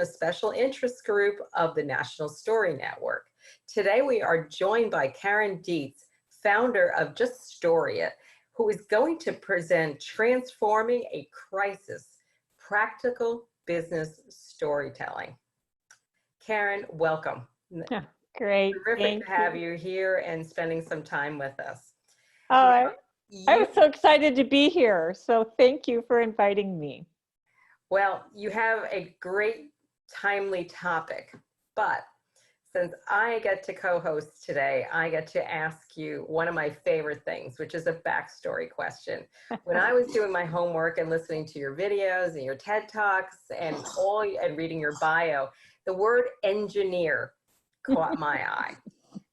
a special interest group of the National Story Network. Today we are joined by Karen Dietz, founder of Just Story It, who is going to present Transforming a Crisis, Practical Business Storytelling. Karen, welcome. Yeah, great. Terrific to have you here and spending some time with us. I was so excited to be here. So thank you for inviting me. Well, you have a great, timely topic, but since I get to co-host today, I get to ask you one of my favorite things, which is a backstory question. When I was doing my homework and listening to your videos and your TED Talks and reading your bio, the word engineer caught my eye.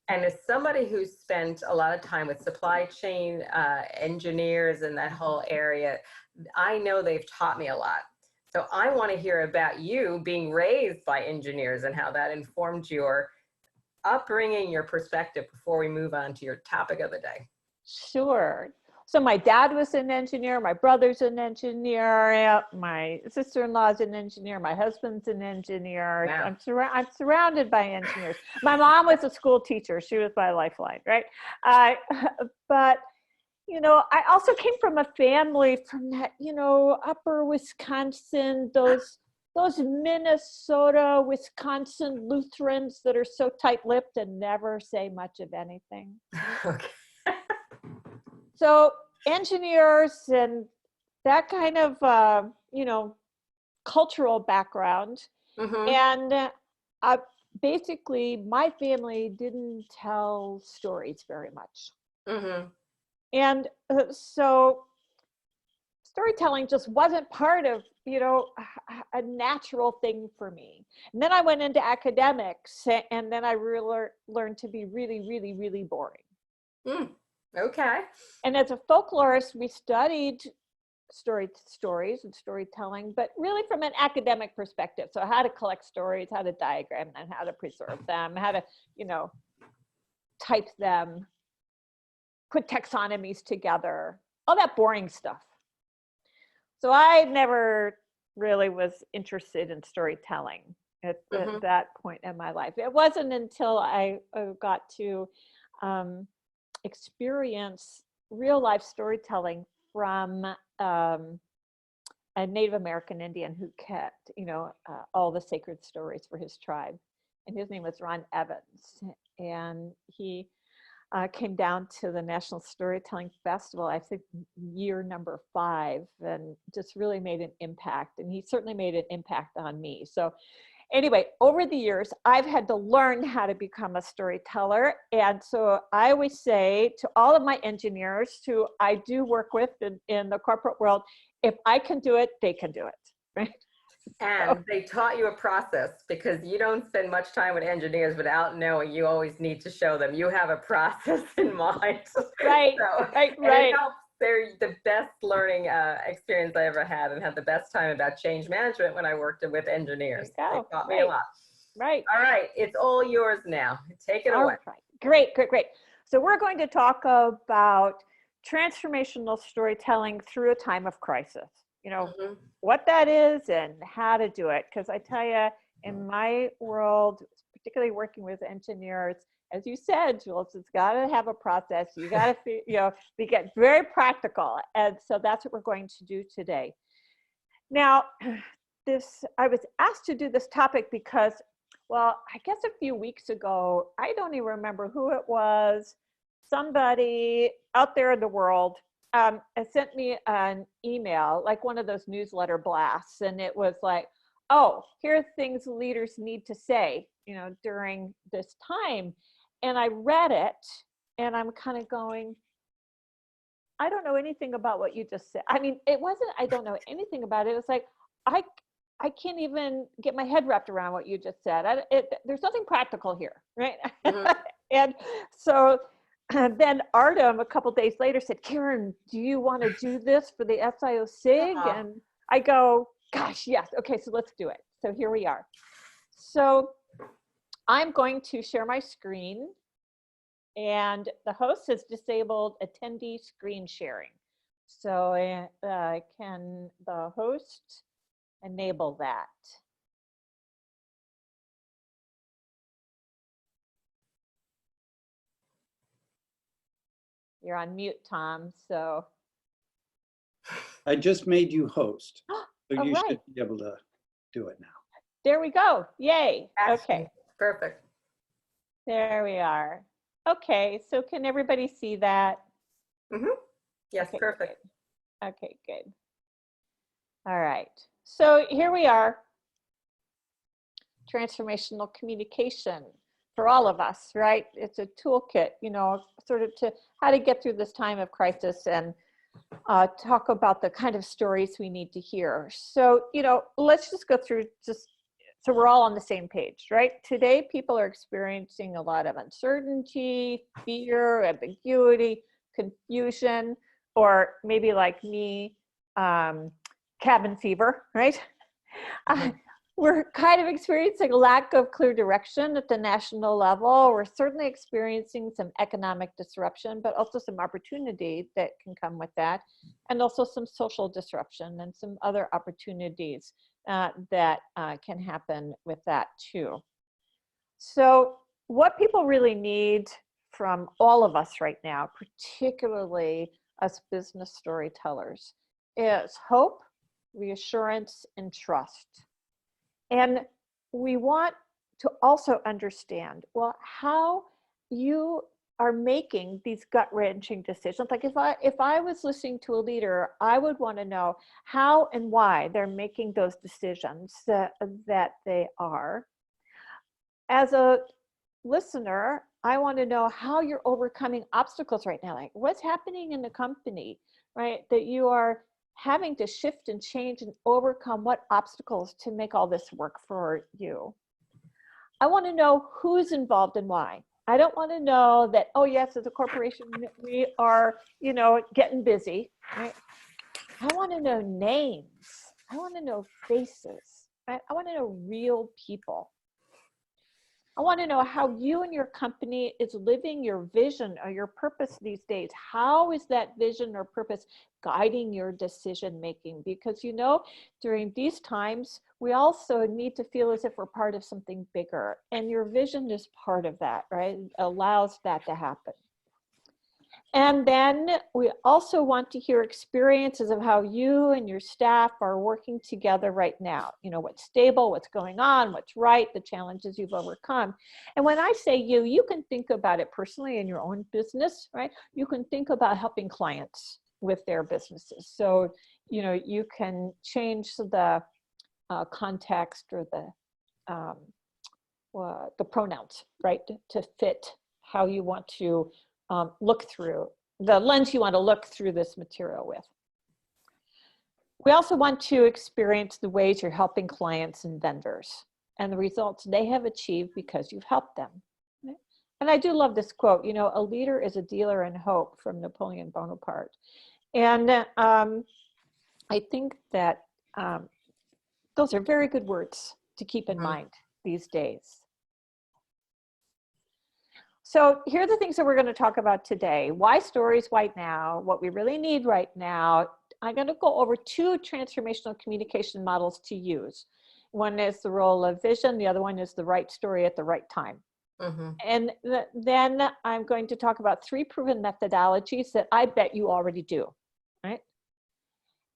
And as somebody who's spent a lot of time with supply chain engineers in that whole area, I know they've taught me a lot. So I want to hear about you being raised by engineers and how that informed your upbringing, your perspective, before we move on to your topic of the day. Sure. So my dad was an engineer, my brother's an engineer, my sister-in-law's an engineer, my husband's an engineer. Wow. I'm surrounded by engineers. My mom was a school teacher. She was my lifeline, right? But you know, I also came from a family from that, you know, upper Wisconsin, those Minnesota, Wisconsin Lutherans that are so tight-lipped and never say much of anything. Okay. So engineers and that kind of, you know, cultural background. Mm-hmm. And basically, my family didn't tell stories very much. Mm-hmm. And so storytelling just wasn't part of, you know, a natural thing for me. And then I went into academics, and then I really learned to be really, really, really boring. Okay. And as a folklorist, we studied stories and storytelling, but really from an academic perspective. So how to collect stories, how to diagram them, how to preserve them, how to, you know, type them, put taxonomies together, all that boring stuff. So I never really was interested in storytelling at that point in my life. It wasn't until I got to experience real life storytelling from a Native American Indian who kept, you know, all the sacred stories for his tribe. And his name was Ron Evans. And he came down to the National Storytelling Festival, I think year number 5, and just really made an impact. And he certainly made an impact on me. So anyway, over the years, I've had to learn how to become a storyteller. And so I always say to all of my engineers who I do work with in the corporate world, if I can do it, they can do it, right? And they taught you a process, because you don't spend much time with engineers without knowing you always need to show them you have a process in mind. Right, right. It helps. They're the best learning experience I ever had, and had the best time about change management when I worked with engineers. They taught me a lot. Right. All right, it's all yours now. Take it away. Right. Great. So we're going to talk about transformational storytelling through a time of crisis. You know, what that is and how to do it. Because I tell you, in my world, particularly working with engineers, as you said, Jules, it's got to have a process. You got to, you know, get very practical. And so that's what we're going to do today. Now, I was asked to do this topic because, well, I guess a few weeks ago, I don't even remember who it was, somebody out there in the world sent me an email, like one of those newsletter blasts, and it was like, oh, here are things leaders need to say, you know, during this time. And I read it, and I'm kind of going, I don't know anything about what you just said. I mean, it wasn't, I don't know anything about it. It was like, I can't even get my head wrapped around what you just said. There's nothing practical here, right? And so then Artem, a couple days later, said, Karen, do you want to do this for the SIO SIG? And I go, gosh, yes. Okay, so let's do it. So here we are. So I'm going to share my screen, and the host has disabled attendee screen sharing. So can the host enable that? You're on mute, Tom. So. I just made you host, so you right. should be able to do it now. There we go. Yay. Excellent. Okay. Perfect. There we are. Okay. So can everybody see that? Mm-hmm. Yes, Okay, perfect. good. Okay, good. All right. So here we are. Transformational communication for all of us, right? It's a toolkit, you know, sort of to how to get through this time of crisis and talk about the kind of stories we need to hear. So, you know, let's just go through just so we're all on the same page, right? Today, people are experiencing a lot of uncertainty, fear, ambiguity, confusion, or maybe like me, cabin fever, right? We're kind of experiencing a lack of clear direction at the national level. We're certainly experiencing some economic disruption, but also some opportunity that can come with that, and also some social disruption and some other opportunities that can happen with that too. So what people really need from all of us right now, particularly us business storytellers, is hope, reassurance, and trust. And we want to also understand, well, how you are making these gut-wrenching decisions. Like if I was listening to a leader, I would want to know how and why they're making those decisions that they are. As a listener, I want to know how you're overcoming obstacles right now. Like what's happening in the company, right? That you are having to shift and change and overcome what obstacles to make all this work for you. I want to know who's involved and why. I don't want to know that, oh yes, as a corporation, we are, you know, getting busy, right? I want to know names. I want to know faces, right? I want to know real people. I want to know how you and your company is living your vision or your purpose these days. How is that vision or purpose guiding your decision making? Because, you know, during these times, we also need to feel as if we're part of something bigger. And your vision is part of that, right? It allows that to happen. And then we also want to hear experiences of how you and your staff are working together right now. You know, what's stable, what's going on, what's right, the challenges you've overcome. And when I say you can think about it personally in your own business, right? You can think about helping clients with their businesses. So, you know, you can change the context or the pronouns, right? To fit how you want to look through, the lens you want to look through this material with. We also want to experience the ways you're helping clients and vendors and the results they have achieved because you've helped them. And I do love this quote, you know, a leader is a dealer in hope, from Napoleon Bonaparte. And I think that those are very good words to keep in mind these days. So here are the things that we're going to talk about today. Why stories right now, what we really need right now. I'm going to go over 2 transformational communication models to use. One is the role of vision. The other one is the right story at the right time. And then I'm going to talk about 3 proven methodologies that I bet you already do, right?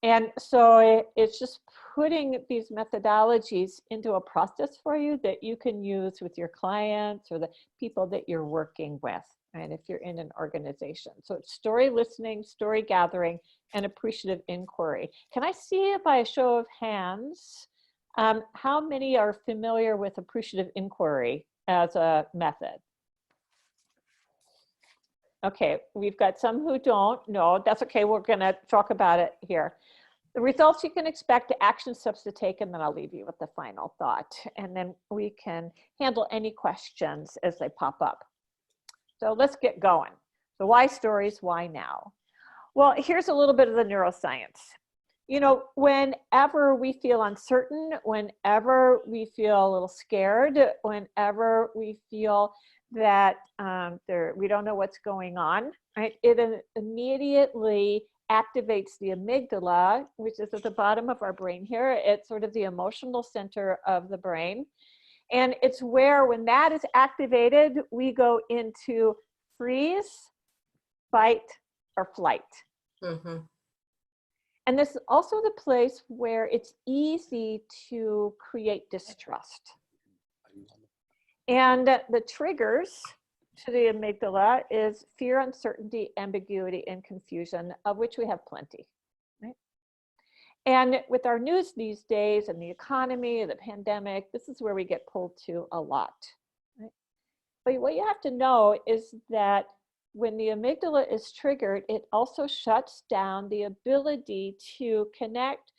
And so it's just putting these methodologies into a process for you that you can use with your clients or the people that you're working with, right? If you're in an organization. So it's story listening, story gathering, and appreciative inquiry. Can I see by a show of hands, how many are familiar with appreciative inquiry as a method? Okay, we've got some who don't. No, that's okay. We're going to talk about it here. The results you can expect, action steps to take, and then I'll leave you with the final thought. And then we can handle any questions as they pop up. So let's get going. So why stories, why now? Well, here's a little bit of the neuroscience. You know, whenever we feel uncertain, whenever we feel a little scared, whenever we feel that we don't know what's going on, right? It immediately activates the amygdala, which is at the bottom of our brain here. It's sort of the emotional center of the brain. And it's where, when that is activated, we go into freeze, fight, or flight. Mm-hmm. And this is also the place where it's easy to create distrust. And the triggers to the amygdala is fear, uncertainty, ambiguity, and confusion, of which we have plenty, right? And with our news these days and the economy, the pandemic, this is where we get pulled to a lot, right? But what you have to know is that when the amygdala is triggered, it also shuts down the ability to connect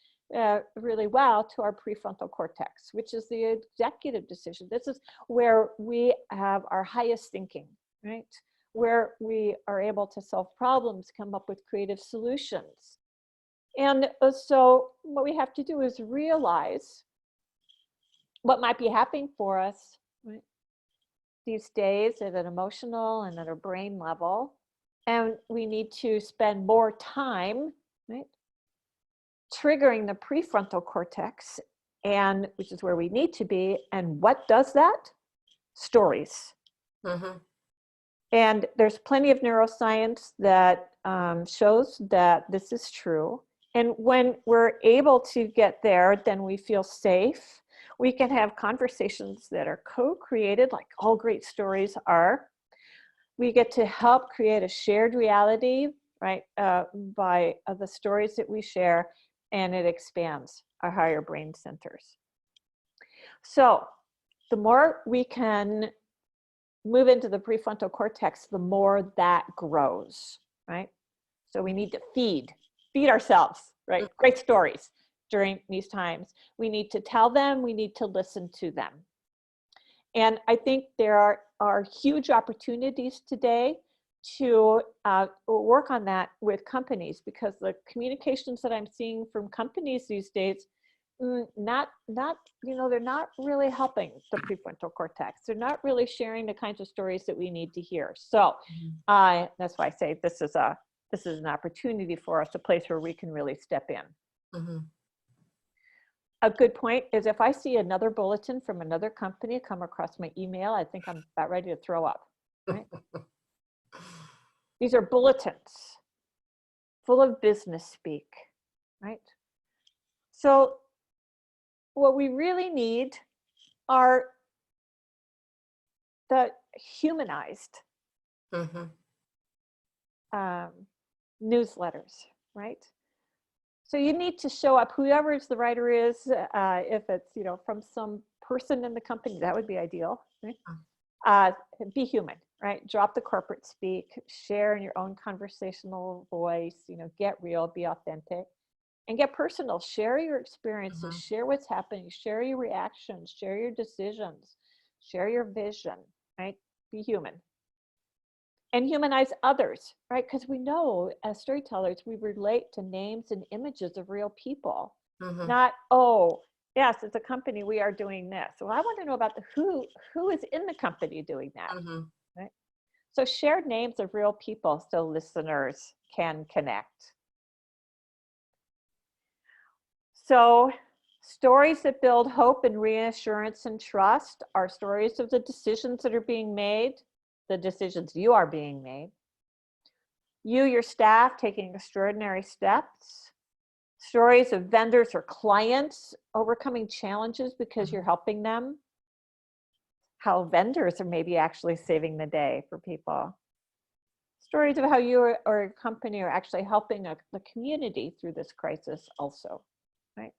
really well to our prefrontal cortex, which is the executive decision. This is where we have our highest thinking, right? Where we are able to solve problems, come up with creative solutions. And so what we have to do is realize what might be happening for us, right, these days at an emotional and at a brain level. And we need to spend more time, right, triggering the prefrontal cortex, and which is where we need to be. And what does that? Stories. Mm-hmm. And there's plenty of neuroscience that shows that this is true. And when we're able to get there, then we feel safe. We can have conversations that are co-created, like all great stories are. We get to help create a shared reality, right, by the stories that we share, and it expands our higher brain centers. So the more we can move into the prefrontal cortex, the more that grows, right? So we need to feed ourselves, right? Great stories during these times. We need to tell them, we need to listen to them. And I think there are huge opportunities today to work on that with companies, because the communications that I'm seeing from companies these days, they're not really helping the prefrontal cortex. They're not really sharing the kinds of stories that we need to hear. So that's why I say this is an opportunity for us, a place where we can really step in. Mm-hmm. A good point is if I see another bulletin from another company come across my email, I think I'm about ready to throw up. Right? These are bulletins full of business speak, right? So what we really need are the humanized Mm-hmm. newsletters, right? So you need to show up, whoever the writer is, if it's from some person in the company, that would be ideal, right? Be human, right? Drop the corporate speak, share in your own conversational voice, get real, be authentic, and get personal. Share your experiences, Mm-hmm. share what's happening, share your reactions, share your decisions, share your vision, right? Be human. And humanize others, right? Because we know as storytellers, we relate to names and images of real people. Mm-hmm. Not, oh, yes, it's a company, we are doing this. Well, I want to know about the who is in the company doing that, Mm-hmm. right? So shared names of real people so listeners can connect. So stories that build hope and reassurance and trust are stories of the decisions that are being made, the decisions you are being made. You, your staff, taking extraordinary steps. Stories of vendors or clients overcoming challenges because you're helping them. How vendors are maybe actually saving the day for people. Stories of how you or a company are actually helping the community through this crisis also, right?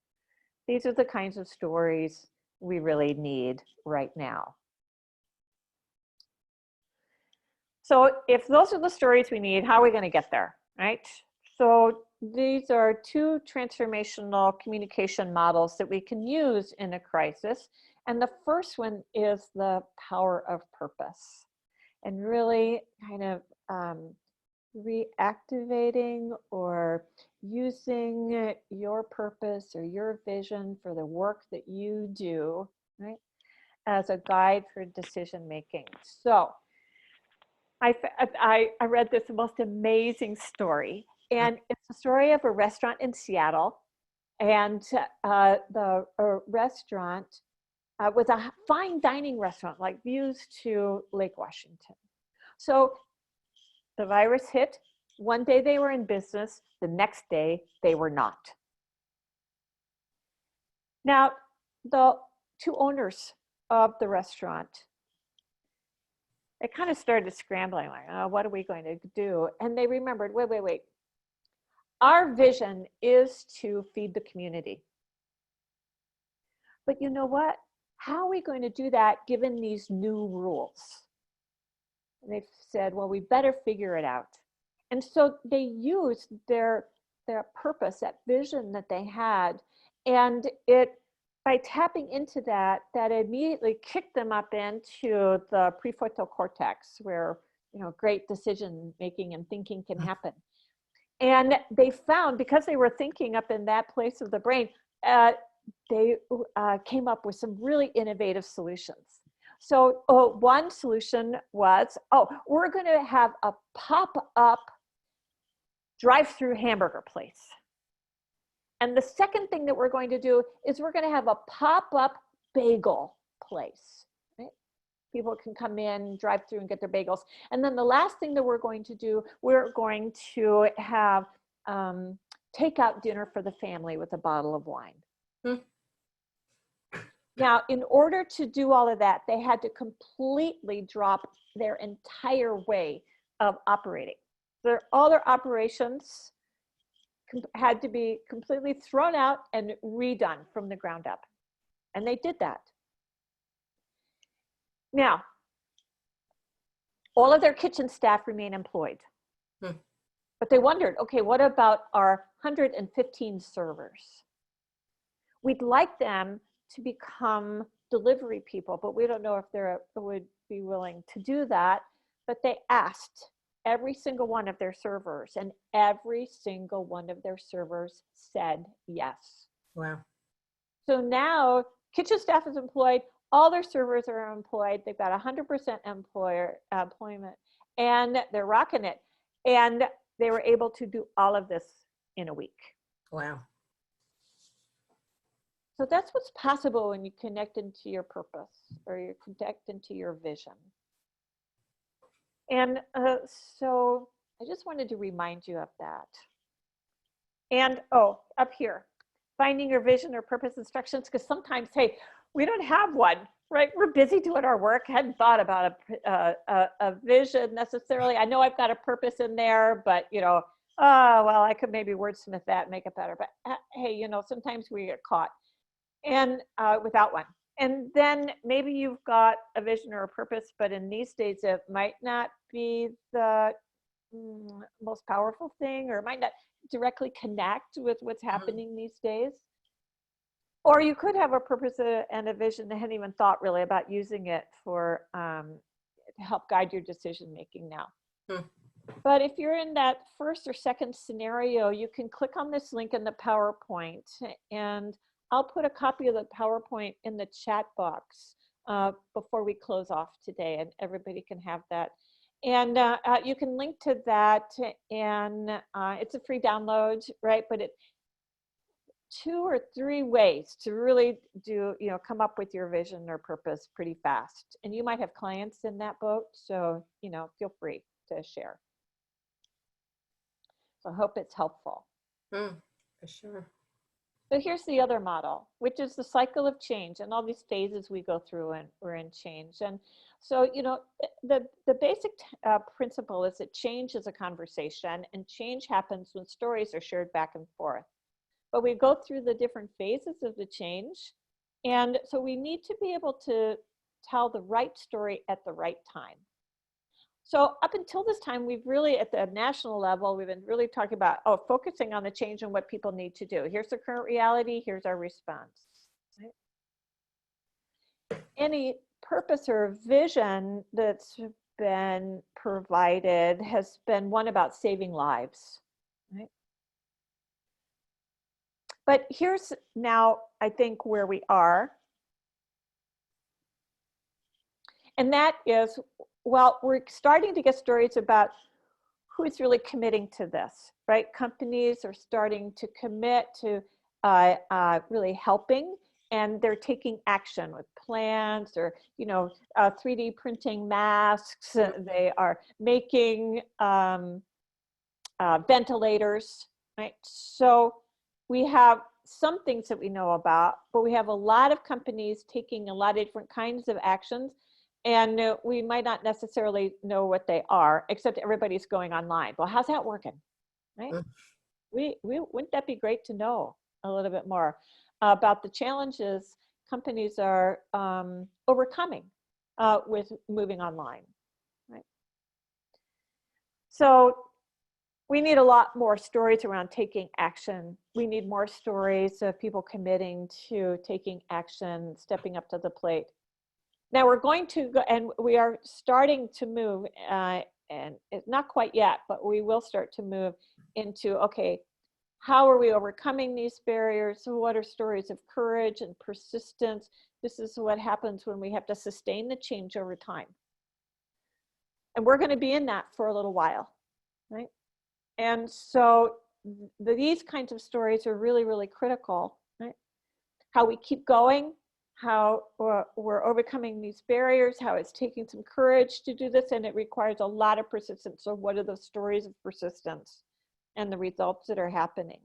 These are the kinds of stories we really need right now. So if those are the stories we need, how are we going to get there, right? So these are two transformational communication models that we can use in a crisis. And the first one is the power of purpose, and really kind of reactivating or using your purpose or your vision for the work that you do, right, as a guide for decision making. So I read this most amazing story, and it's the story of a restaurant in Seattle, and the restaurant was a fine dining restaurant, like views to Lake Washington. So the virus hit, One day they were in business, the next day they were not. Now, the two owners of the restaurant, they kind of started scrambling, like, oh, what are we going to do? And they remembered, wait. Our vision is to feed the community. But you know what? How are we going to do that given these new rules? And they said, well, we better figure it out. And so they used their purpose, that vision that they had, and by tapping into that immediately kicked them up into the prefrontal cortex, where great decision making and thinking can happen. And they found, because they were thinking up in that place of the brain, they came up with some really innovative solutions. So one solution was, we're going to have a pop-up drive-through hamburger place. And the second thing that we're going to do is we're going to have a pop-up bagel place. Right? People can come in, drive through and get their bagels. And then the last thing that we're going to do, we're going to have takeout dinner for the family with a bottle of wine. Now, in order to do all of that, they had to completely drop their entire way of operating. All their operations had to be completely thrown out and redone from the ground up. And they did that. Now, all of their kitchen staff remain employed. But they wondered, okay, what about our 115 servers? We'd like them to become delivery people, but we don't know if they would be willing to do that. But they asked every single one of their servers, and every single one of their servers said yes. Wow. So now kitchen staff is employed, all their servers are employed, they've got 100% employment, and they're rocking it. And they were able to do all of this in a week. Wow. So that's what's possible when you connect into your purpose, or you connect into your vision. And so I just wanted to remind you of that. And up here, finding your vision or purpose instructions, because sometimes, hey, we don't have one, right? We're busy doing our work. Hadn't thought about a vision necessarily. I know I've got a purpose in there, but well, I could maybe wordsmith that and make it better. But hey, sometimes we get caught and without one. And then maybe you've got a vision or a purpose, but in these days it might not be the most powerful thing, or it might not directly connect with what's happening these days. Or you could have a purpose and a vision that hadn't even thought really about using it for to help guide your decision making now. But if you're in that first or second scenario, you can click on this link in the PowerPoint, and I'll put a copy of the PowerPoint in the chat box before we close off today, and everybody can have that. And you can link to that, and it's a free download, right? But 2 or 3 ways to really do, come up with your vision or purpose pretty fast. And you might have clients in that boat, so, feel free to share. So I hope it's helpful. For sure. So here's the other model, which is the cycle of change and all these phases we go through, and we're in change. And so, the basic principle is that change is a conversation, and change happens when stories are shared back and forth. But we go through the different phases of the change. And so we need to be able to tell the right story at the right time. So up until this time, we've really, at the national level, we've been really talking about, focusing on the change and what people need to do. Here's the current reality, here's our response. Right? Any purpose or vision that's been provided has been one about saving lives. Right? But here's now, I think, where we are. And that is, well, we're starting to get stories about who's really committing to this, right? Companies are starting to commit to really helping, and they're taking action with plans, or 3D printing masks. They are making ventilators, right? So we have some things that we know about, but we have a lot of companies taking a lot of different kinds of actions, and we might not necessarily know what they are, except everybody's going online. Well, how's that working, right? We wouldn't that be great to know a little bit more about the challenges companies are overcoming with moving online, right? So we need a lot more stories around taking action. We need more stories of people committing to taking action, stepping up to the plate. Now we're going to go, and we are starting to move, and it's not quite yet, but we will start to move into, okay, how are we overcoming these barriers? So what are stories of courage and persistence? This is what happens when we have to sustain the change over time. And we're going to be in that for a little while, right? And so these kinds of stories are really, really critical, right? How we keep going, how we're overcoming these barriers, how it's taking some courage to do this, and it requires a lot of persistence. So what are the stories of persistence and the results that are happening?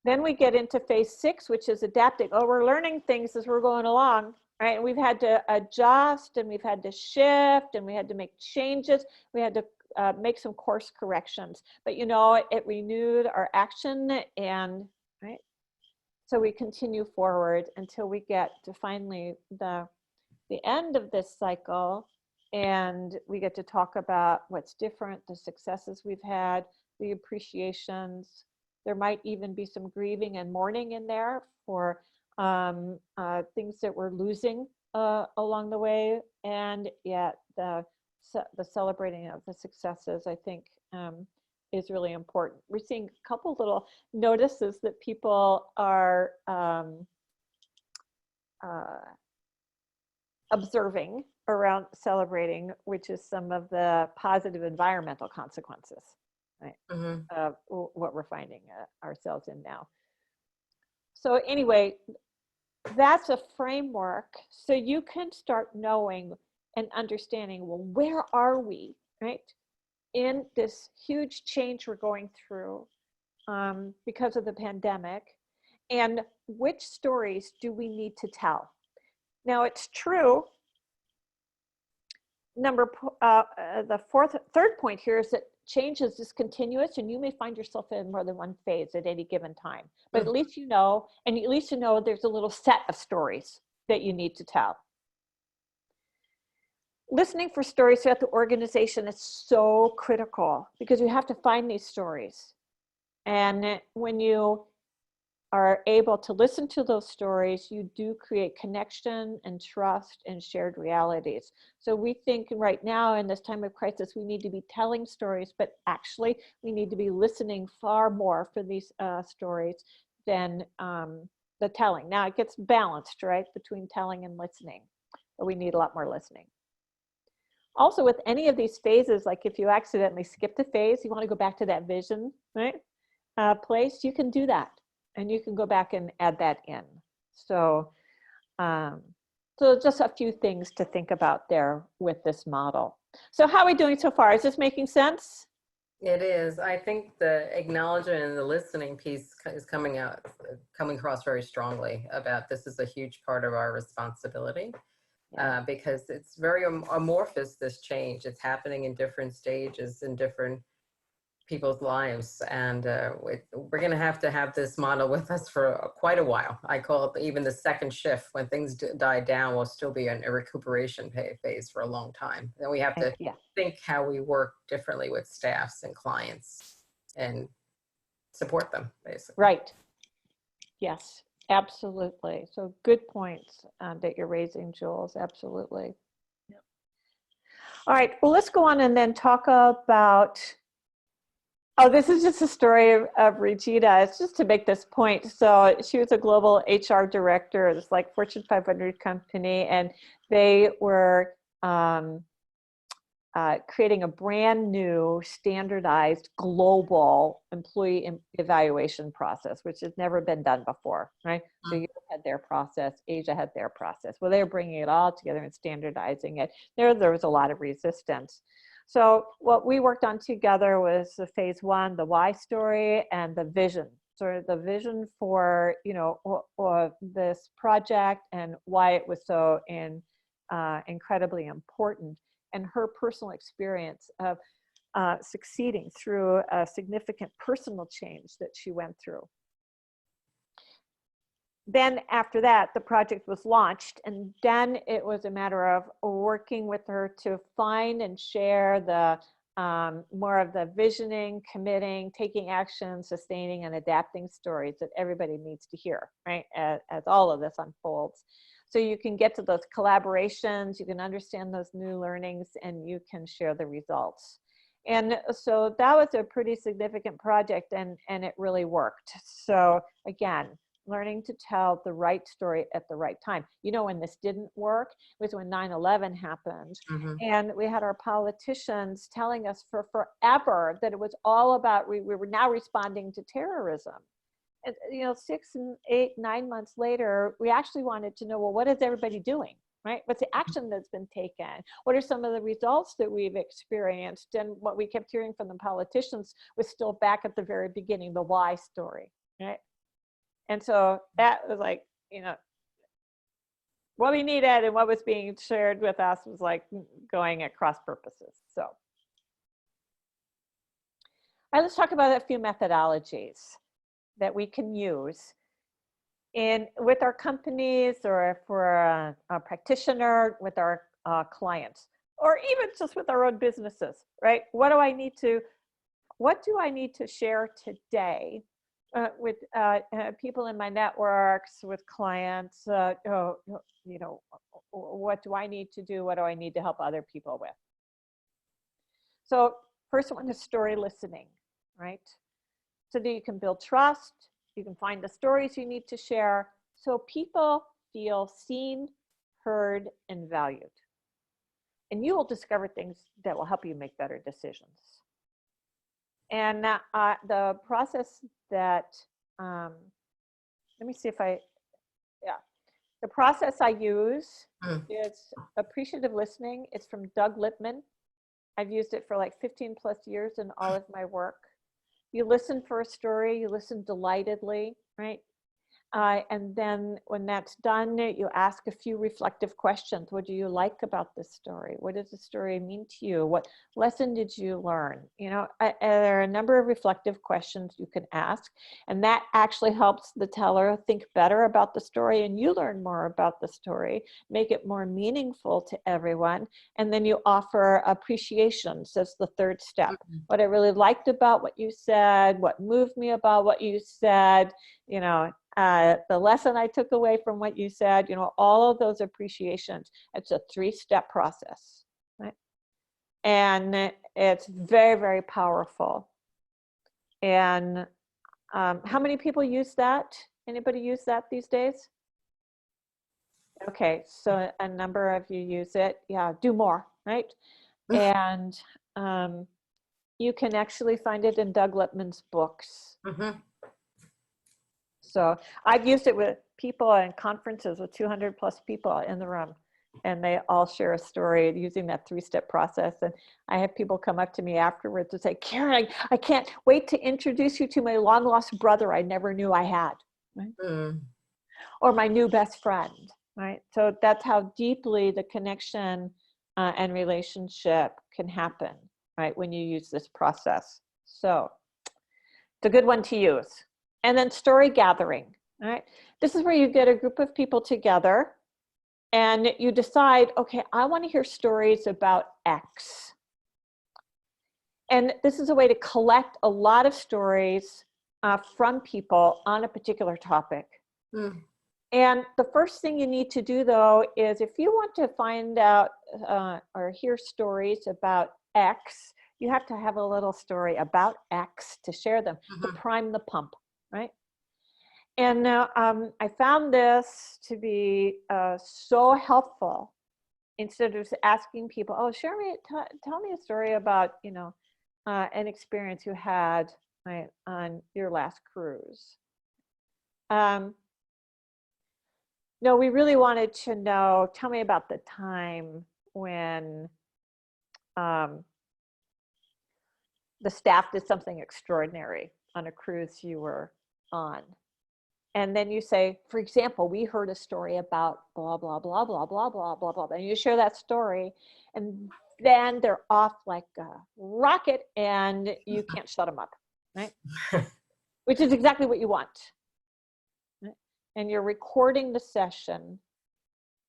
Then we get into phase 6, which is adapting. Oh, we're learning things as we're going along, right? And we've had to adjust, and we've had to shift, and we had to make changes. We had to make some course corrections, but you know, it renewed our action, and right. So we continue forward until we get to finally the end of this cycle, and we get to talk about what's different, the successes we've had, the appreciations. There might even be some grieving and mourning in there for things that we're losing along the way, and yet the celebrating of the successes, I think, is really important. We're seeing a couple little notices that people are observing around celebrating, which is some of the positive environmental consequences, right, of what we're finding ourselves in now. So anyway, that's a framework so you can start knowing and understanding, well, where are we, right, in this huge change we're going through because of the pandemic, and which stories do we need to tell? Now, it's true, the third point here is that change is discontinuous, and you may find yourself in more than one phase at any given time, but at least you know, and at least you know there's a little set of stories that you need to tell. Listening for stories throughout the organization is so critical because you have to find these stories. And when you are able to listen to those stories, you do create connection and trust and shared realities. So we think right now in this time of crisis, we need to be telling stories, but actually we need to be listening far more for these stories than the telling. Now it gets balanced, right, between telling and listening, but we need a lot more listening. Also, with any of these phases, like if you accidentally skipped a phase, you want to go back to that vision, right, place, you can do that. And you can go back and add that in. So, so just a few things to think about there with this model. So how are we doing so far? Is this making sense? It is. I think the acknowledgement and the listening piece is coming across very strongly about this is a huge part of our responsibility. Because it's very amorphous, this change. It's happening in different stages in different people's lives. And we're going to have this model with us for quite a while. I call it even the second shift. When things die down, we'll still be in a recuperation phase for a long time. Then we have to think how we work differently with staffs and clients and support them, basically. Right. Yes. Absolutely. So good points that you're raising, Jules. Absolutely. Yep. All right. Well, let's go on and then talk about, oh, this is just a story of Regina. It's just to make this point. So she was a global HR director at this like Fortune 500 company, and they were creating a brand new standardized global employee evaluation process, which has never been done before, right? So Europe had their process, Asia had their process. Well, they were bringing it all together and standardizing it. There was a lot of resistance. So what we worked on together was the phase one, the why story, and the vision. Sort of the vision for, you know, or this project and why it was so incredibly important, and her personal experience of succeeding through a significant personal change that she went through. Then after that, the project was launched, and then it was a matter of working with her to find and share the more of the visioning, committing, taking action, sustaining, and adapting stories that everybody needs to hear, right? As all of this unfolds. So you can get to those collaborations, you can understand those new learnings, and you can share the results. And so that was a pretty significant project, and it really worked. So again, learning to tell the right story at the right time. You know, when this didn't work was when 9/11 happened. And we had our politicians telling us for forever that it was all about, we were now responding to terrorism. And, you know, 6 and 8, 9 months later, we actually wanted to know, well, what is everybody doing, right? What's the action that's been taken? What are some of the results that we've experienced? And what we kept hearing from the politicians was still back at the very beginning, the why story, right? And so that was like, you know, what we needed and what was being shared with us was like going at cross purposes. So, all right, let's talk about a few methodologies that we can use with our companies, or for a practitioner, with our clients, or even just with our own businesses, right? What do I need to share today with people in my networks, with clients? You know, what do I need to do? What do I need to help other people with? So first one is story listening, right? So that you can build trust, you can find the stories you need to share, so people feel seen, heard, and valued. And you will discover things that will help you make better decisions. And the process that, let me see if the process I use is appreciative listening. It's from Doug Lippman. I've used it for like 15 plus years in all of my work. You listen for a story, you listen delightedly, right? And then when that's done, you ask a few reflective questions. What do you like about this story? What does the story mean to you? What lesson did you learn? You know, there are a number of reflective questions you can ask, and that actually helps the teller think better about the story, and you learn more about the story, make it more meaningful to everyone. And then you offer appreciations as the third step. What I really liked about what you said, what moved me about what you said, you know, the lesson I took away from what you said, you know, all of those appreciations. It's a 3-step process, right? And it's very, very powerful. And how many people use that? Anybody use that these days? Okay, so a number of you use it. Yeah, do more, right? And you can actually find it in Doug Lippman's books. So I've used it with people and conferences with 200 plus people in the room, and they all share a story using that 3-step process. And I have people come up to me afterwards and say, Karen, I can't wait to introduce you to my long lost brother I never knew I had, right? Or my new best friend, right? So that's how deeply the connection and relationship can happen, right, when you use this process. So it's a good one to use. And then story gathering, all right? This is where you get a group of people together and you decide, okay, I want to hear stories about X. And this is a way to collect a lot of stories from people on a particular topic. And the first thing you need to do, though, is if you want to find out or hear stories about X, you have to have a little story about X to share them, to prime the pump. Right? And I found this to be so helpful. Instead of asking people, oh, tell me a story about, you know, an experience you had, right, on your last cruise. No, we really wanted to know, tell me about the time when the staff did something extraordinary on a cruise you were on. And then you say, for example, we heard a story about blah, blah, blah, blah, blah, blah, blah, blah. And you share that story, and then they're off like a rocket and you can't shut them up, right? Which is exactly what you want. Right? And you're recording the session.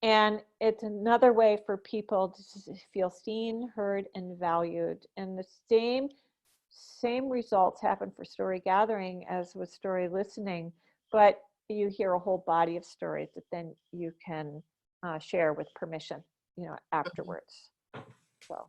And it's another way for people to feel seen, heard, and valued. And the same results happen for story gathering as with story listening, but you hear a whole body of stories that then you can share with permission, afterwards. So,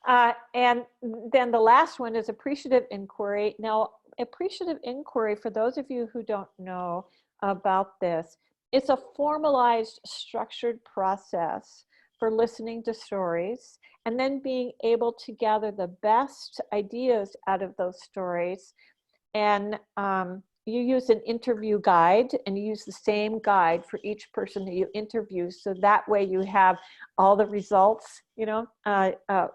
and then the last one is appreciative inquiry. Now, appreciative inquiry, for those of you who don't know about this, it's a formalized, structured process for listening to stories and then being able to gather the best ideas out of those stories. And you use an interview guide, and you use the same guide for each person that you interview. So that way you have all the results,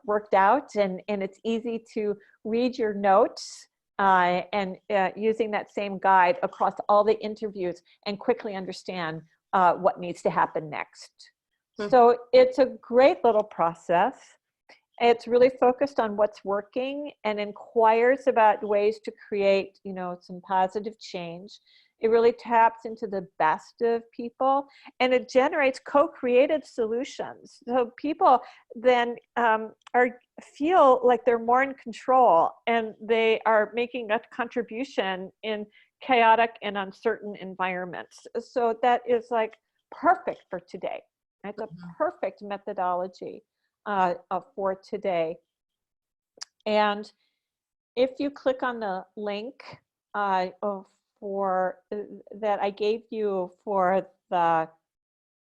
worked out, and it's easy to read your notes and using that same guide across all the interviews and quickly understand what needs to happen next. So it's a great little process. It's really focused on what's working and inquires about ways to create, some positive change. It really taps into the best of people, and it generates co-created solutions. So people then feel like they're more in control, and they are making a contribution in chaotic and uncertain environments. So that is like perfect for today. It's a perfect methodology for today. And if you click on the link for that I gave you for the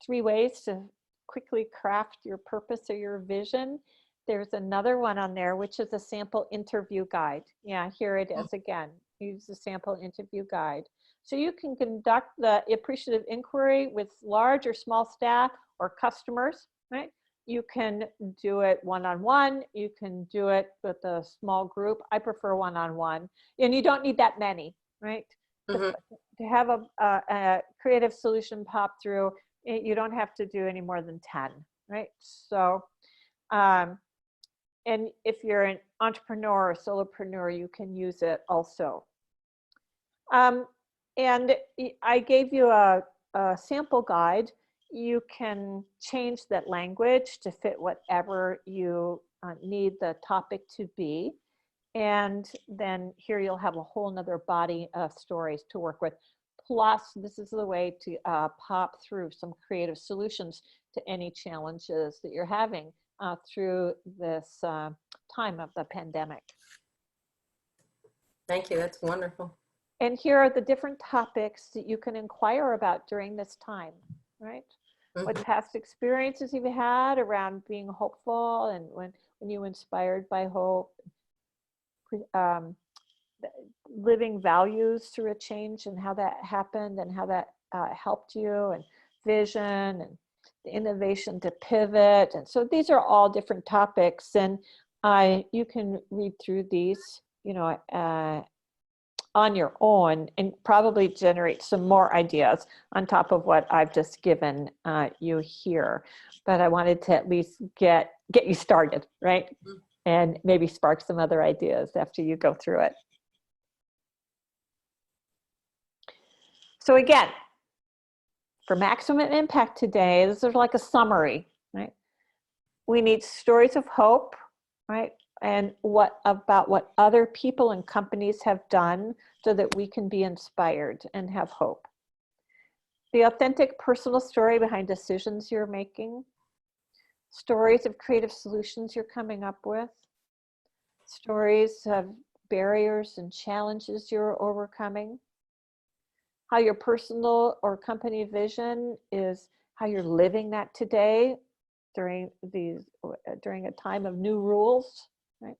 3 ways to quickly craft your purpose or your vision, there's another one on there, which is a sample interview guide. Yeah, here it is again. Use the sample interview guide. So you can conduct the appreciative inquiry with large or small staff or customers, right? You can do it one-on-one. You can do it with a small group. I prefer one-on-one. And you don't need that many, right? To have a creative solution pop through, you don't have to do any more than 10, right? So, and if you're an entrepreneur or solopreneur, you can use it also. And I gave you a sample guide. You can change that language to fit whatever you need the topic to be. And then here you'll have a whole nother body of stories to work with. Plus, this is the way to pop through some creative solutions to any challenges that you're having through this time of the pandemic. Thank you, that's wonderful. And here are the different topics that you can inquire about during this time, right? What past experiences you've had around being hopeful, and when you were inspired by hope, living values through a change and how that happened and how that helped you, and vision and the innovation to pivot. And so these are all different topics, and you can read through these, on your own and probably generate some more ideas on top of what I've just given you here. But I wanted to at least get you started, right? And maybe spark some other ideas after you go through it. So again, for maximum impact today, this is like a summary, right? We need stories of hope, right? And about what other people and companies have done so that we can be inspired and have hope. The authentic personal story behind decisions you're making. Stories of creative solutions you're coming up with. Stories of barriers and challenges you're overcoming. How your personal or company vision is how you're living that today during a time of new rules. Right?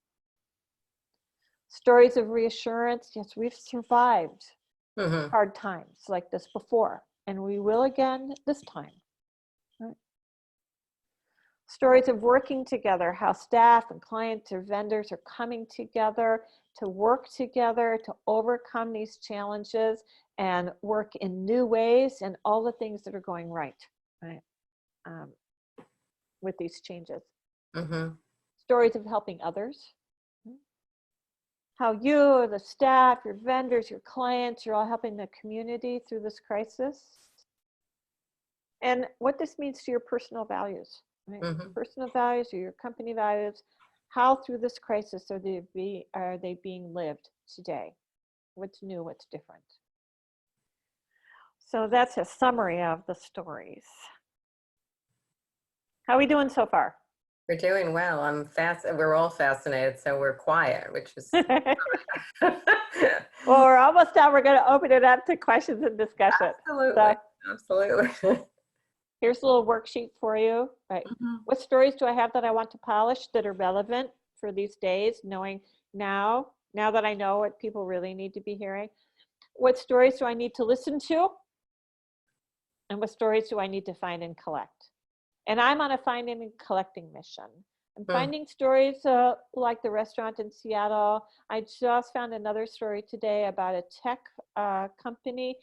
Stories of reassurance. Yes, we've survived hard times like this before, and we will again this time. Right? Stories of working together, how staff and clients or vendors are coming together to work together to overcome these challenges and work in new ways, and all the things that are going right with these changes. Mm-hmm. Stories of helping others. How you, the staff, your vendors, your clients, you're all helping the community through this crisis. And what this means to your personal values, right? Mm-hmm. Personal values or your company values. How through this crisis are they being lived today? What's new, what's different? So that's a summary of the stories. How are we doing so far? We're doing well. We're all fascinated, so we're quiet, which is. Well, we're almost done. We're going to open it up to questions and discussion. Absolutely. So, Absolutely. here's a little worksheet for you. Right. Mm-hmm. What stories do I have that I want to polish that are relevant for these days, knowing now that I know what people really need to be hearing? What stories do I need to listen to? And what stories do I need to find and collect? And I'm on a finding and collecting mission. I'm finding stories like the restaurant in Seattle. I just found another story today about a tech company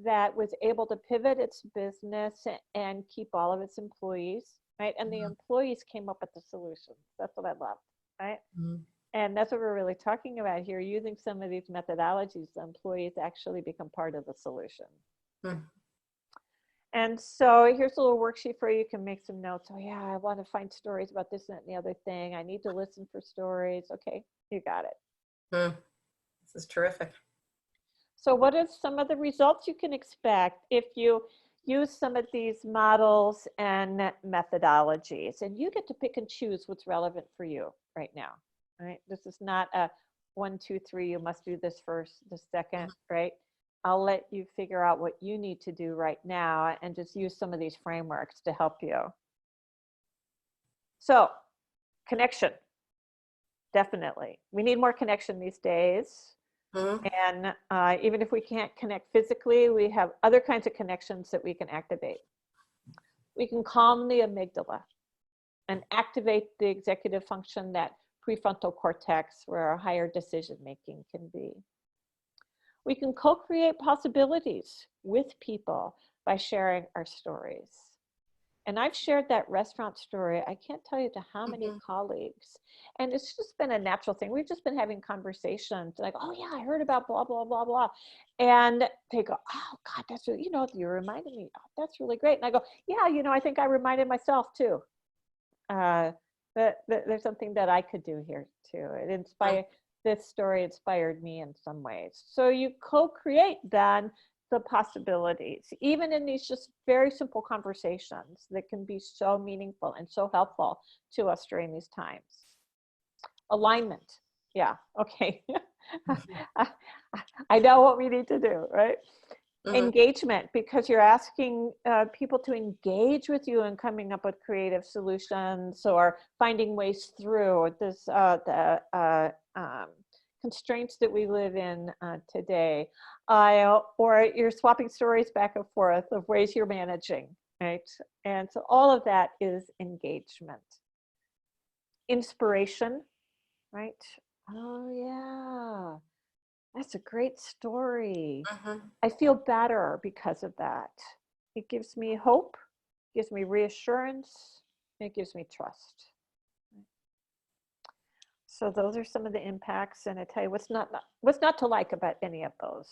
that was able to pivot its business and keep all of its employees, right? And the employees came up with the solutions. That's what I love, right? Mm-hmm. And that's what we're really talking about here. Using some of these methodologies, the employees actually become part of the solution. Mm-hmm. And so here's a little worksheet for you. You can make some notes. Oh yeah, I want to find stories about this, that, and the other thing. I need to listen for stories. Okay, you got it. This is terrific. So what are some of the results you can expect if you use some of these models and methodologies? And you get to pick and choose what's relevant for you right now, right? This is not a 1, 2, 3, you must do this first, the second, right? I'll let you figure out what you need to do right now and just use some of these frameworks to help you. So, connection, definitely. We need more connection these days. Mm-hmm. And even if we can't connect physically, we have other kinds of connections that we can activate. We can calm the amygdala and activate the executive function, that prefrontal cortex where our higher decision making can be. We can co-create possibilities with people by sharing our stories. And I've shared that restaurant story, I can't tell you to how many colleagues. And it's just been a natural thing. We've just been having conversations like, oh yeah, I heard about blah, blah, blah, blah. And they go, oh God, that's really, you reminded me, oh, that's really great. And I go, yeah, I think I reminded myself too. That there's something that I could do here too. It inspired. This story inspired me in some ways. So you co-create then the possibilities, even in these just very simple conversations that can be so meaningful and so helpful to us during these times. Alignment. Yeah, okay. I know what we need to do, right? Engagement, because you're asking people to engage with you in coming up with creative solutions or finding ways through this constraints that we live in today, or you're swapping stories back and forth of ways you're managing, right? And so all of that is engagement. Inspiration, right? Oh yeah, that's a great story. I feel better because of that. It gives me hope, gives me reassurance, and it gives me trust. So those are some of the impacts, and I tell you what's not to like about any of those.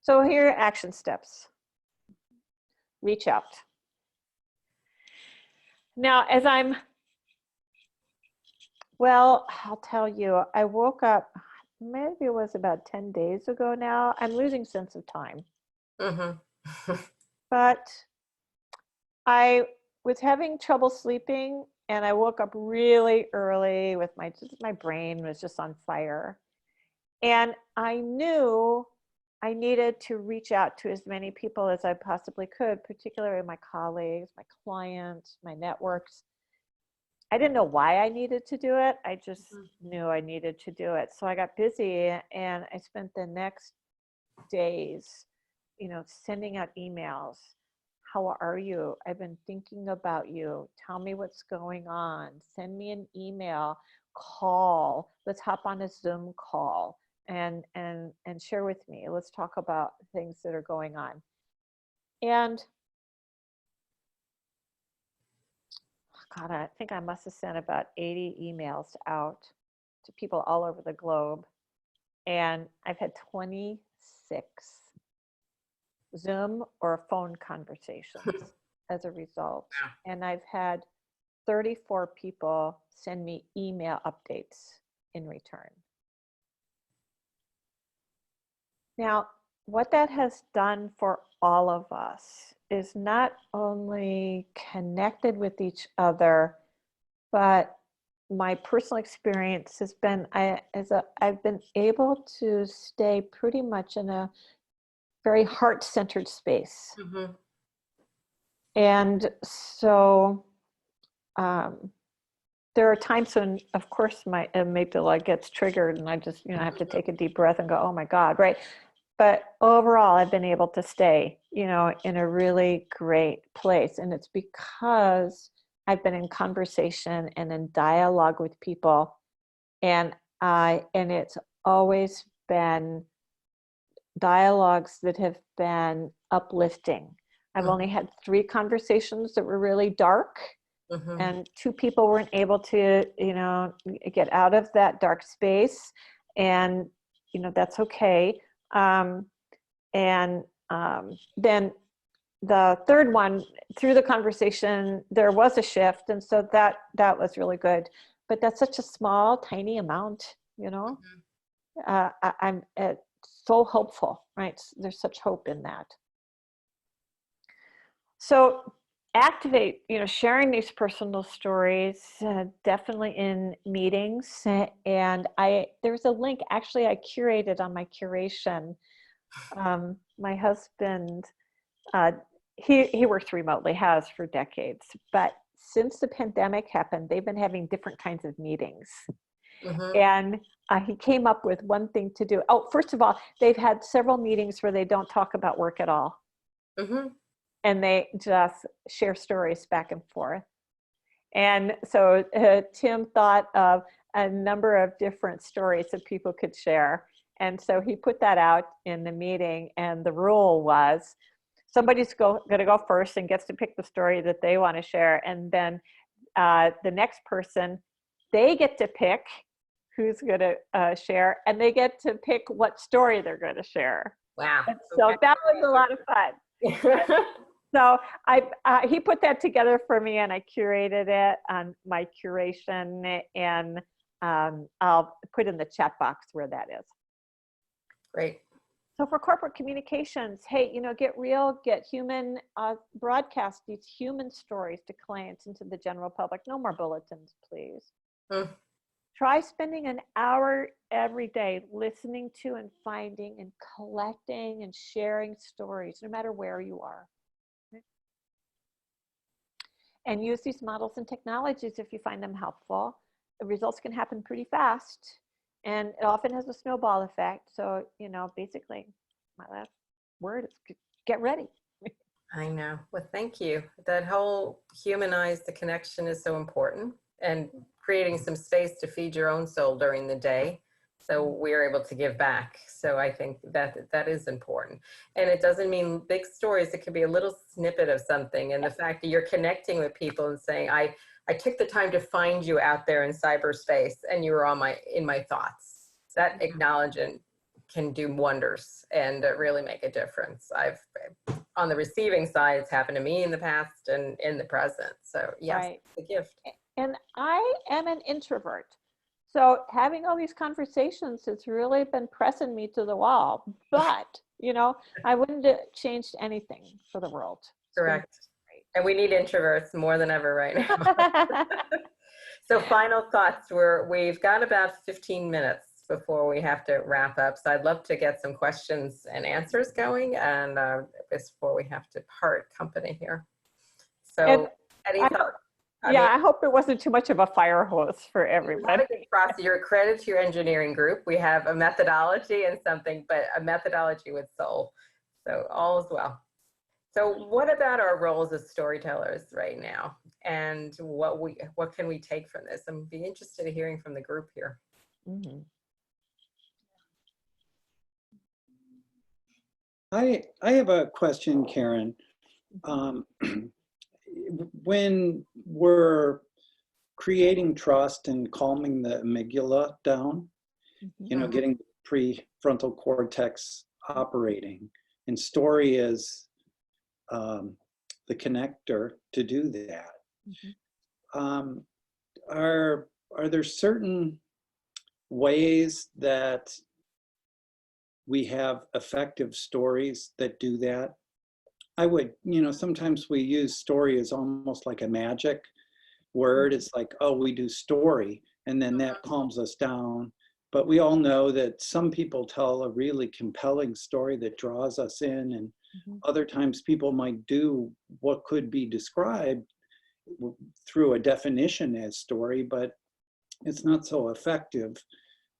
So here are action steps. Reach out. Now, I'll tell you, I woke up, maybe it was about 10 days ago now. I'm losing sense of time. But I was having trouble sleeping, and I woke up really early with my brain was just on fire. And I knew I needed to reach out to as many people as I possibly could, particularly my colleagues, my clients, my networks. I didn't know why I needed to do it. I just knew I needed to do it. So I got busy, and I spent the next days, sending out emails, how are you? I've been thinking about you. Tell me what's going on. Send me an email, call. Let's hop on a Zoom call and share with me. Let's talk about things that are going on. And God, I think I must have sent about 80 emails out to people all over the globe. And I've had 26 Zoom or phone conversations as a result. Wow. And I've had 34 people send me email updates in return. Now, what that has done for all of us is not only connected with each other, but my personal experience has been, I've been able to stay pretty much in a very heart-centered space. Mm-hmm. And so there are times when, of course, my amygdala gets triggered and I just, I have to take a deep breath and go, oh my God, right? But overall, I've been able to stay, in a really great place. And it's because I've been in conversation and in dialogue with people. And it's always been dialogues that have been uplifting. I've only had 3 conversations that were really dark. Mm-hmm. And 2 people weren't able to, get out of that dark space. And, that's okay. Then the third one, through the conversation, there was a shift. And so that was really good. But that's such a small, tiny amount, Mm-hmm. I'm so hopeful, right? There's such hope in that. So activate, sharing these personal stories, definitely in meetings. And there's a link actually I curated on my curation. My husband, he works remotely, has for decades, but since the pandemic happened, they've been having different kinds of meetings. Mm-hmm. And he came up with one thing to do. Oh, first of all, they've had several meetings where they don't talk about work at all. Mm-hmm. And they just share stories back and forth. And so Tim thought of a number of different stories that people could share. And so he put that out in the meeting. And the rule was somebody's going to go first and gets to pick the story that they want to share. And then the next person, they get to pick who's going to share. And they get to pick what story they're going to share. Wow. And so that was a lot of fun. So he put that together for me and I curated it on my curation, and I'll put in the chat box where that is. Great. So for corporate communications, hey, get real, get human, broadcast these human stories to clients and to the general public. No more bulletins, please. Try spending an hour every day listening to and finding and collecting and sharing stories, no matter where you are. And use these models and technologies if you find them helpful. The results can happen pretty fast, and it often has a snowball effect. So, basically, my last word is get ready. I know. Well, thank you. That whole humanize the connection is so important, and creating some space to feed your own soul during the day, so we're able to give back. So I think that is important. And it doesn't mean big stories. It could be a little snippet of something. And the fact that you're connecting with people and saying, I took the time to find you out there in cyberspace and you were in my thoughts. That acknowledgement can do wonders and really make a difference. I've, on the receiving side, it's happened to me in the past and in the present. So yes, Right. it's a gift. And I am an introvert. So having all these conversations has really been pressing me to the wall. But, I wouldn't have changed anything for the world. Correct. And we need introverts more than ever right now. So final thoughts, we've got about 15 minutes before we have to wrap up. So I'd love to get some questions and answers going, and before we have to part company here. So any thoughts? I hope it wasn't too much of a fire hose for everybody. Not a good process. You're a credit to your engineering group. We have a methodology and something, but a methodology with soul. So all is well. So what about our roles as storytellers right now? And what can we take from this? I'm be interested in hearing from the group here. Mm-hmm. I have a question, Karen. When we're creating trust and calming the amygdala down, Mm-hmm. getting the prefrontal cortex operating, and story is the connector to do that. Mm-hmm. Are there certain ways that we have effective stories that do that? I would, sometimes we use story as almost like a magic word. It's like, oh, we do story, and then that calms us down. But we all know that some people tell a really compelling story that draws us in, and other times people might do what could be described through a definition as story, but it's not so effective.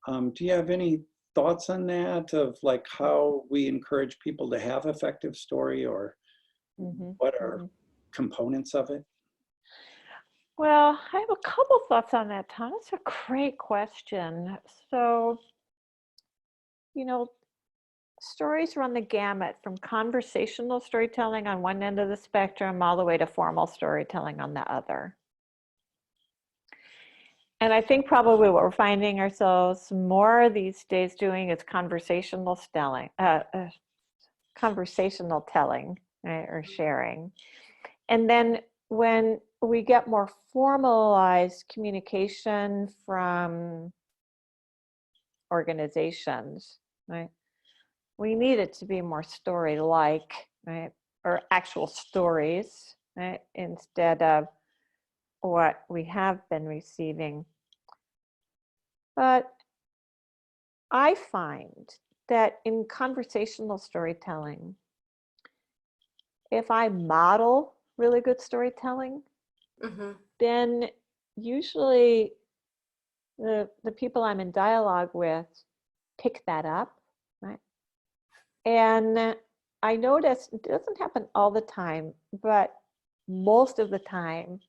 Do you have any thoughts on that, of like how we encourage people to have effective story, or what are components of it? Well, I have a couple thoughts on that, Tom. That's a great question. So, stories run the gamut from conversational storytelling on one end of the spectrum all the way to formal storytelling on the other. And I think probably what we're finding ourselves more these days doing is conversational telling, right, or sharing. And then when we get more formalized communication from organizations, right, we need it to be more story-like, right, or actual stories, right, instead of what we have been receiving. But I find that in conversational storytelling, if I model really good storytelling, then usually the people I'm in dialogue with pick that up, right? And I notice it doesn't happen all the time, but most of the time,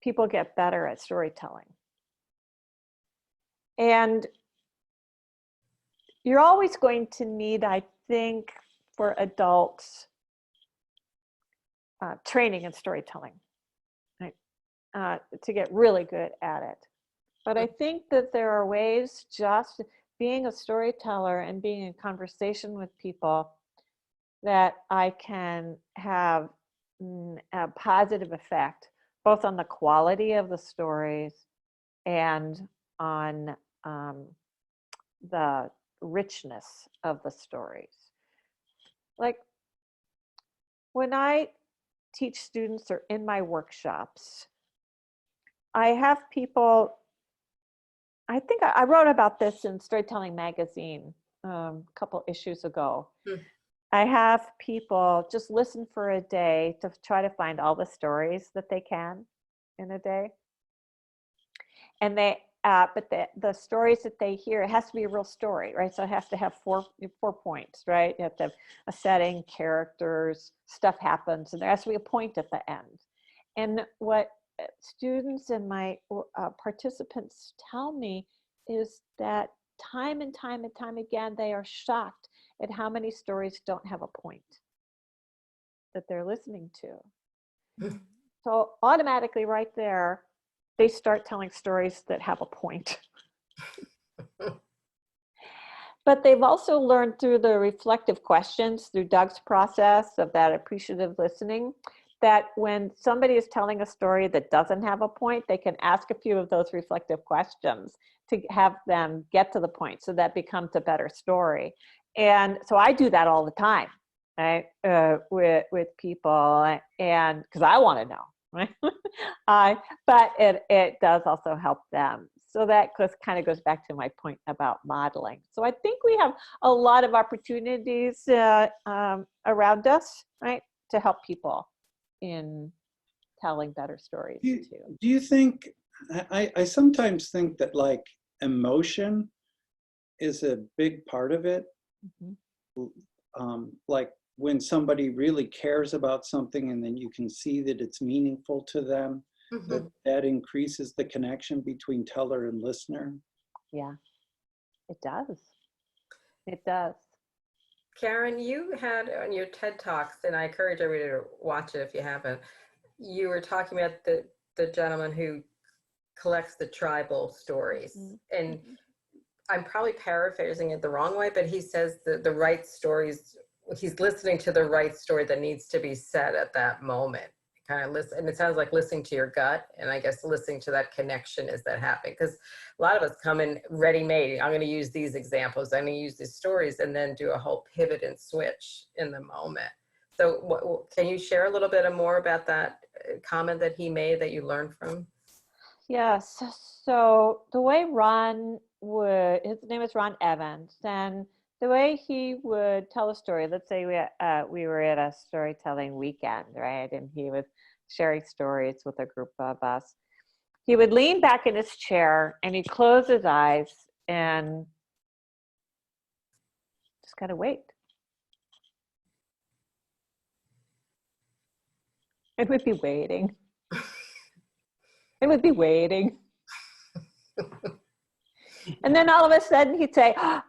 people get better at storytelling. And you're always going to need, I think, for adults, training in storytelling, right? To get really good at it. But I think that there are ways, just being a storyteller and being in conversation with people, that I can have a positive effect, both on the quality of the stories and on the richness of the stories. Like when I teach students or in my workshops, I have people, I think I wrote about this in Storytelling Magazine a couple issues ago. I have people just listen for a day to try to find all the stories that they can in a day. And they, but the stories that they hear, it has to be a real story, right? So it has to have four points, right? You have to have a setting, characters, stuff happens, and there has to be a point at the end. And what students and my participants tell me is that time and time and time again, they are shocked at how many stories don't have a point that they're listening to. So automatically right there, they start telling stories that have a point. But they've also learned through the reflective questions, through Doug's process of that appreciative listening, that when somebody is telling a story that doesn't have a point, they can ask a few of those reflective questions to have them get to the point, so that becomes a better story. And so I do that all the time, right, with people, and because I want to know, right? But it does also help them. So that kind of goes back to my point about modeling. So I think we have a lot of opportunities around us, right, to help people in telling better stories too. Do you think, I sometimes think that like emotion is a big part of it. Like when somebody really cares about something and then you can see that it's meaningful to them, that increases the connection between teller and listener. Yeah, it does. It does. Karen, you had on your TED Talks, and I encourage everybody to watch it if you haven't, you were talking about the gentleman who collects the tribal stories. And I'm probably paraphrasing it the wrong way, but he says the right stories, he's listening to the right story that needs to be said at that moment. Kind of listen, and it sounds like listening to your gut, and I guess listening to that connection is that happening, because a lot of us come in ready-made. I'm going to use these examples, I'm going to use these stories, and then do a whole pivot and switch in the moment. So can you share a little bit more about that comment that he made that you learned from? Yes. So the way Ron would, his name is Ron Evans, and the way he would tell a story, let's say we were at a storytelling weekend, right? And he was sharing stories with a group of us. He would lean back in his chair and he'd close his eyes and just gotta wait. It would be waiting. It would be waiting. And then all of a sudden he'd say, oh,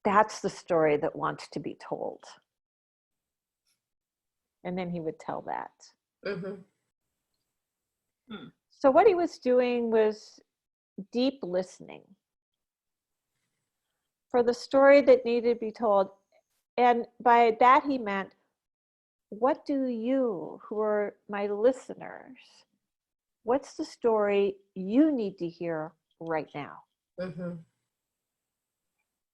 that's the story that wants to be told. And then he would tell that. So what he was doing was deep listening for the story that needed to be told. And by that he meant, what do you, who are my listeners, what's the story you need to hear right now?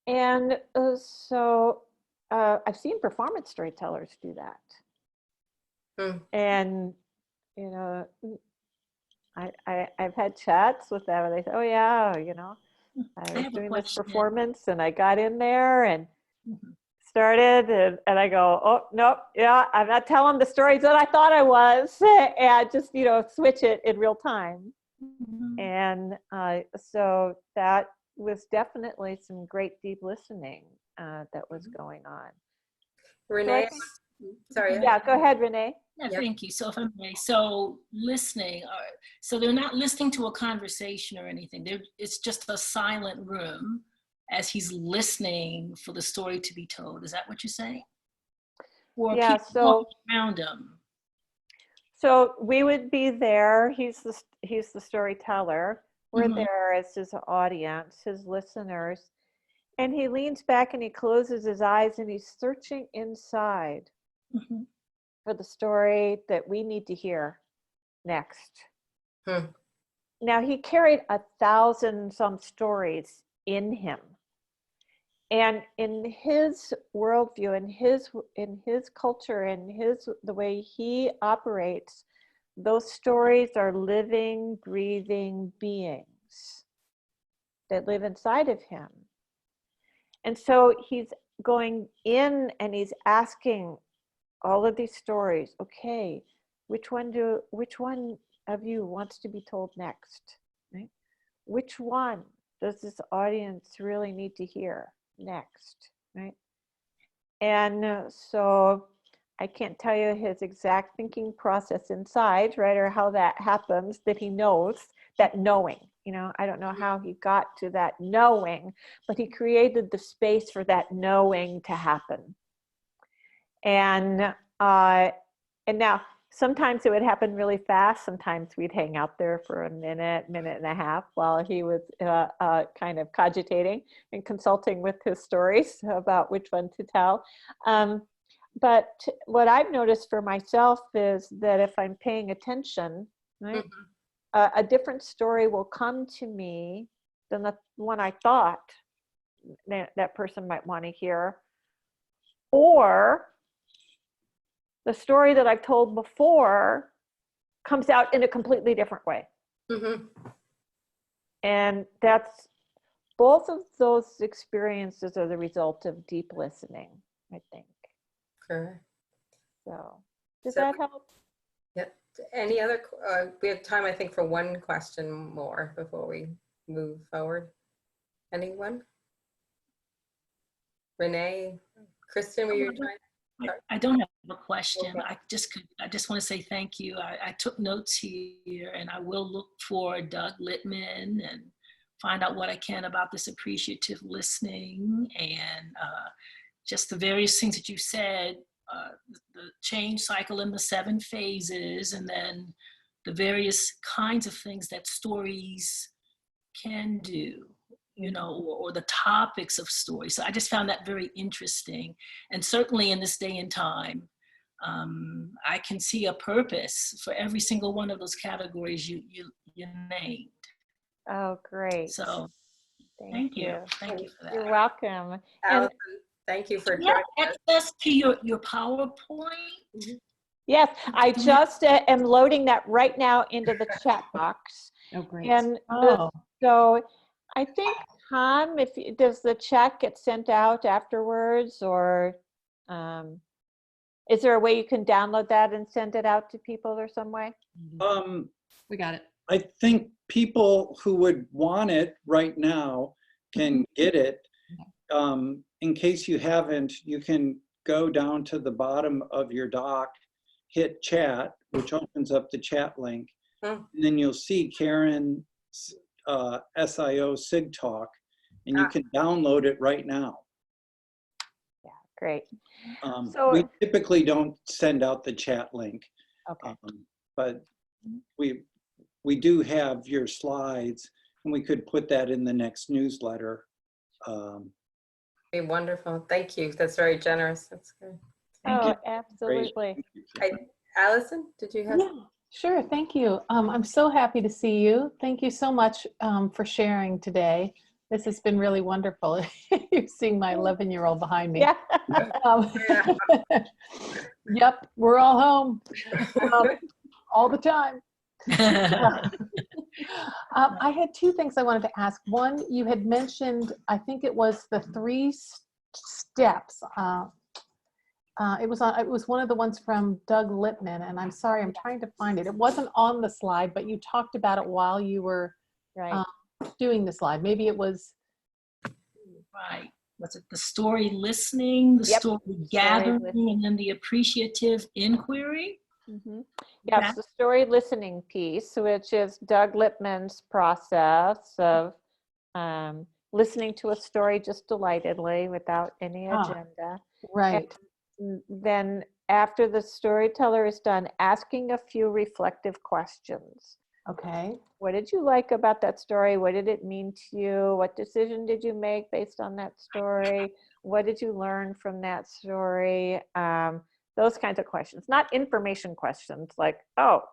And so I've seen performance storytellers do that. And, you know, I've had chats with them and they say, oh yeah, you know, I was doing this performance and I got in there and started and I go, oh, nope, yeah, I'm not telling the stories that I thought I was, and just, you know, switch it in real time. And so that was definitely some great deep listening that was going on. Renee, sorry. Yeah, go ahead, Renee. Yeah, thank you. So if I may, so listening, so they're not listening to a conversation or anything. It's just a silent room as he's listening for the story to be told. Is that what you're saying? Or yeah, people around him? So we would be there. He's the storyteller. We're there as his audience, his listeners. And he leans back and he closes his eyes and he's searching inside for the story that we need to hear next. Now he carried 1,000 some stories in him. And in his worldview, in his culture, in the way he operates, those stories are living, breathing beings that live inside of him. And so he's going in and he's asking all of these stories, okay, which one of you wants to be told next? Right? Which one does this audience really need to hear next? Right? And so I can't tell you his exact thinking process inside, right, or how that happens, that he knows, that knowing. You know, I don't know how he got to that knowing, but he created the space for that knowing to happen. And now sometimes it would happen really fast. Sometimes we'd hang out there for a minute and a half while he was kind of cogitating and consulting with his stories about which one to tell. But what I've noticed for myself is that if I'm paying attention, right, a different story will come to me than the one I thought that person might want to hear, or the story that I've told before comes out in a completely different way. And that's, both of those experiences are the result of deep listening, I think. Correct. So does that help? Yep. Any other, we have time, I think, for one question more before we move forward. Anyone? Renee? Kristen, were you trying? I don't have a question. Okay. I just want to say thank you. I took notes here, and I will look for Doug Littman and find out what I can about this appreciative listening and just the various things that you said, the change cycle in the 7 phases, and then the various kinds of things that stories can do, you know, or the topics of stories. So I just found that very interesting. And certainly in this day and time, I can see a purpose for every single one of those categories you named. Oh, great. So thank you. Thank you for that. You're welcome. Allison, thank you for Do you joining have us. access to your PowerPoint? Yes, I just am loading that right now into the chat box. Oh, great. And Oh, so I think, Tom, does the check get sent out afterwards, or is there a way you can download that and send it out to people or some way? we got it. I think people who would want it right now can get it. In case you haven't, you can go down to the bottom of your doc, hit chat, which opens up the chat link. And then you'll see Karen's SIO SIG talk, and you can download it right now. Yeah, great. We typically don't send out the chat link, Okay. but we do have your slides, and we could put that in the next newsletter. Be wonderful. Thank you. That's very generous. That's good. Thank you. Absolutely. Allison, did you have? Yeah, sure. Thank you. I'm so happy to see you. Thank you so much for sharing today. This has been really wonderful. You're seeing my 11-year-old behind me. Yeah. Yep, we're all home all the time. I had 2 things I wanted to ask. One, you had mentioned, I think it was the 3 steps. It was one of the ones from Doug Littman, and I'm sorry, I'm trying to find it. It wasn't on the slide, but you talked about it while you were doing the slide. Maybe it was. Right. Was it the story listening, the story gathering, and then the appreciative inquiry? Mm-hmm. Yes, the story listening piece, which is Doug Littman's process of listening to a story just delightedly without any agenda. Right. And then after the storyteller is done, asking a few reflective questions. Okay. What did you like about that story? What did it mean to you? What decision did you make based on that story? What did you learn from that story? Those kinds of questions, not information questions like, what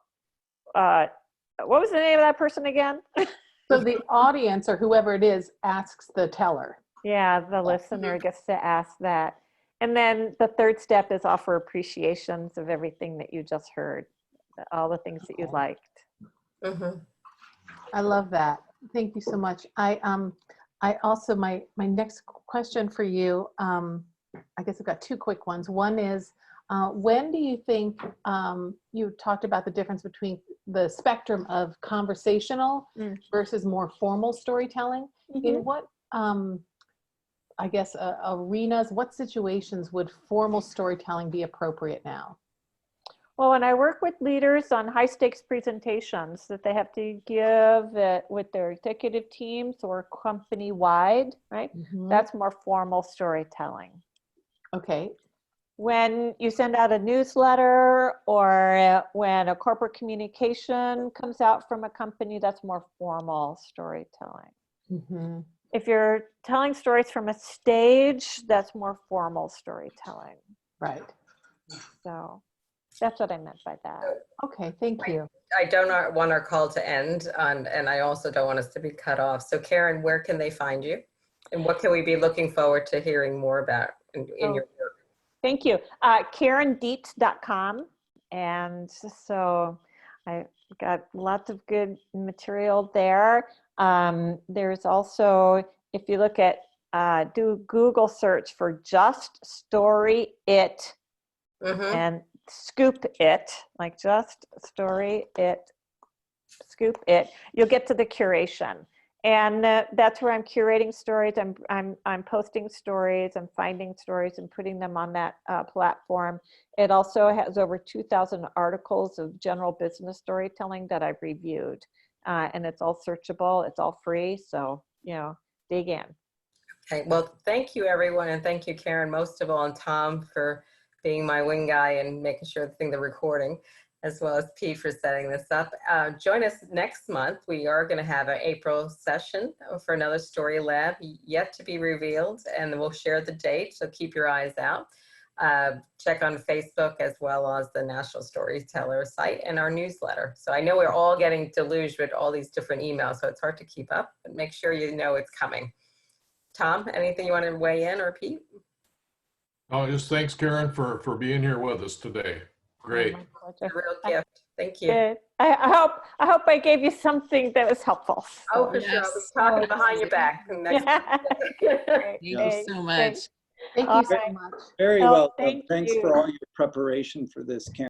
was the name of that person again? So the audience or whoever it is asks the teller. Yeah, the listener gets to ask that. And then the 3rd step is offer appreciations of everything that you just heard, all the things that you liked. I love that. Thank you so much. I also, my next question for you, I guess I've got 2 quick ones. One is, when do you think, you talked about the difference between the spectrum of conversational versus more formal storytelling. In what, I guess, arenas, what situations would formal storytelling be appropriate now? Well, when I work with leaders on high stakes presentations that they have to give with their executive teams or company wide, right? That's more formal storytelling. Okay. When you send out a newsletter or when a corporate communication comes out from a company, that's more formal storytelling. If you're telling stories from a stage, that's more formal storytelling. Right. So that's what I meant by that. Okay, thank you. I don't want our call to end, and I also don't want us to be cut off. So Karen, where can they find you? And what can we be looking forward to hearing more about in your work? Thank you. KarenDietz.com. And so I got lots of good material there. There's also, if you look at, do Google search for Just Story It and Scoop It, like Just Story It, Scoop It, you'll get to the curation. And that's where I'm curating stories. I'm posting stories. I'm finding stories and putting them on that platform. It also has over 2,000 articles of general business storytelling that I've reviewed, and it's all searchable. It's all free. So dig in. Okay, well, thank you everyone, and thank you, Karen, most of all, and Tom for being my wing guy and making sure the recording, as well as Pete for setting this up. Join us next month. We are going to have an April session for another Story Lab, yet to be revealed, and we'll share the date, so keep your eyes out. Check on Facebook as well as the National Storyteller site and our newsletter. So I know we're all getting deluged with all these different emails, so it's hard to keep up, but make sure you know it's coming. Tom, anything you want to weigh in, or Pete? Oh, just thanks, Karen, for being here with us today. Great. My pleasure. A real gift. Thank you. Good. I hope I gave you something that was helpful. Oh, for sure. I'll be talking behind your back next Great. Thank you so much. Thank All you so right. much. Very Oh, well. thank Thanks you. for all your preparation for this, Karen.